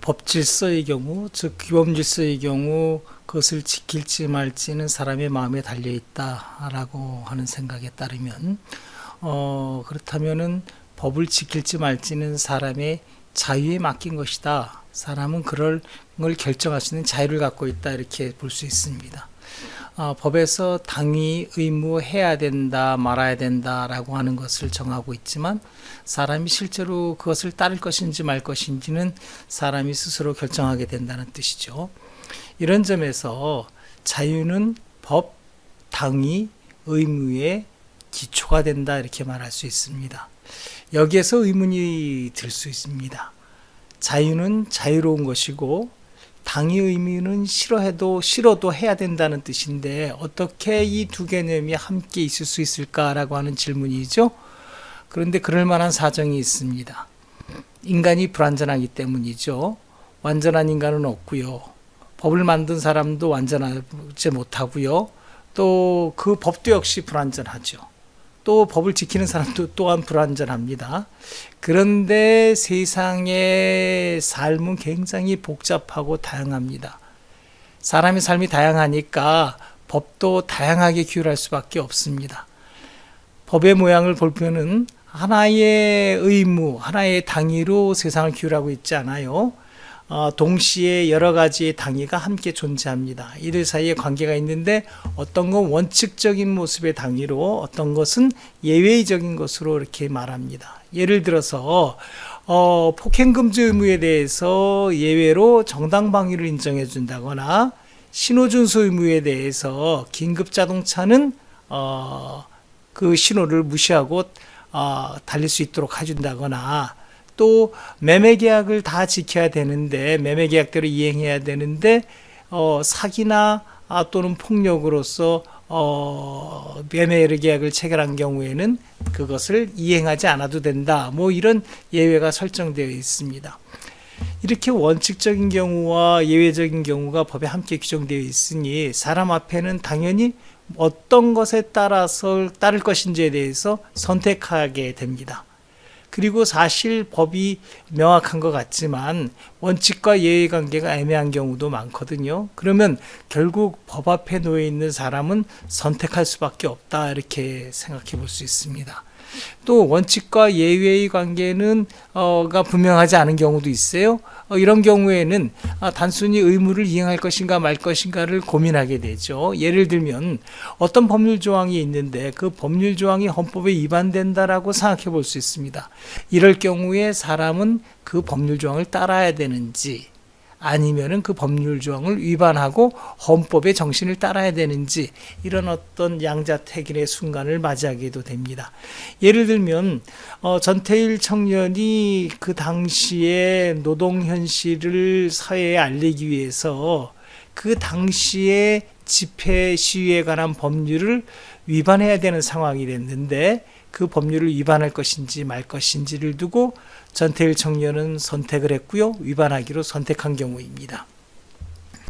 법 질서의 경우, 즉 규범 질서의 경우 그것을 지킬지 말지는 사람의 마음에 달려 있다라고 하는 생각에 따르면 그렇다면은 법을 지킬지 말지는 사람의 자유에 맡긴 것이다. 사람은 그럴 걸 결정할 수 있는 자유를 갖고 있다, 이렇게 볼 수 있습니다. 법에서 당위, 의무, 해야 된다, 말아야 된다라고 하는 것을 정하고 있지만 사람이 실제로 그것을 따를 것인지 말 것인지는 사람이 스스로 결정하게 된다는 뜻이죠. 이런 점에서 자유는 법, 당위, 의무의 기초가 된다, 이렇게 말할 수 있습니다. 여기에서 의문이 들 수 있습니다. 자유는 자유로운 것이고 당위, 의무는 싫어도 해야 된다는 뜻인데 어떻게 이 두 개념이 함께 있을 수 있을까라고 하는 질문이죠. 그런데 그럴 만한 사정이 있습니다. 인간이 불완전하기 때문이죠. 완전한 인간은 없고요. 법을 만든 사람도 완전하지 못하고요. 또 그 법도 역시 불완전하죠. 또 법을 지키는 사람도 또한 불완전합니다. 그런데 세상의 삶은 굉장히 복잡하고 다양합니다. 사람의 삶이 다양하니까 법도 다양하게 규율할 수밖에 없습니다. 법의 모양을 보면은 하나의 의무, 하나의 당위로 세상을 규율하고 있지 않아요. 동시에 여러 가지의 당위가 함께 존재합니다. 이들 사이에 관계가 있는데 어떤 건 원칙적인 모습의 당위로 어떤 것은 예외적인 것으로 이렇게 말합니다. 예를 들어서 폭행금지 의무에 대해서 예외로 정당방위를 인정해 준다거나 신호준수 의무에 대해서 긴급자동차는 그 신호를 무시하고 달릴 수 있도록 해준다거나 또 매매계약을 다 지켜야 되는데 매매계약대로 이행해야 되는데 사기나 또는 폭력으로서 매매계약을 체결한 경우에는 그것을 이행하지 않아도 된다. 뭐 이런 예외가 설정되어 있습니다. 이렇게 원칙적인 경우와 예외적인 경우가 법에 함께 규정되어 있으니 사람 앞에는 당연히 어떤 것에 따라서 따를 것인지에 대해서 선택하게 됩니다. 그리고 사실 법이 명확한 것 같지만 원칙과 예외 관계가 애매한 경우도 많거든요. 그러면 결국 법 앞에 놓여 있는 사람은 선택할 수밖에 없다, 이렇게 생각해 볼 수 있습니다. 또 원칙과 예외의 관계는 가 분명하지 않은 경우도 있어요. 이런 경우에는 단순히 의무를 이행할 것인가 말 것인가를 고민하게 되죠. 예를 들면 어떤 법률 조항이 있는데 그 법률 조항이 헌법에 위반된다라고 생각해 볼 수 있습니다. 이럴 경우에 사람은 그 법률 조항을 따라야 되는지 아니면은 그 법률 조항을 위반하고 헌법의 정신을 따라야 되는지 이런 어떤 양자택일의 순간을 맞이하게도 됩니다. 예를 들면 전태일 청년이 그 당시에 노동 현실을 사회에 알리기 위해서 그 당시에 집회 시위에 관한 법률을 위반해야 되는 상황이 됐는데 그 법률을 위반할 것인지 말 것인지를 두고 전태일 청년은 선택을 했고요. 위반하기로 선택한 경우입니다.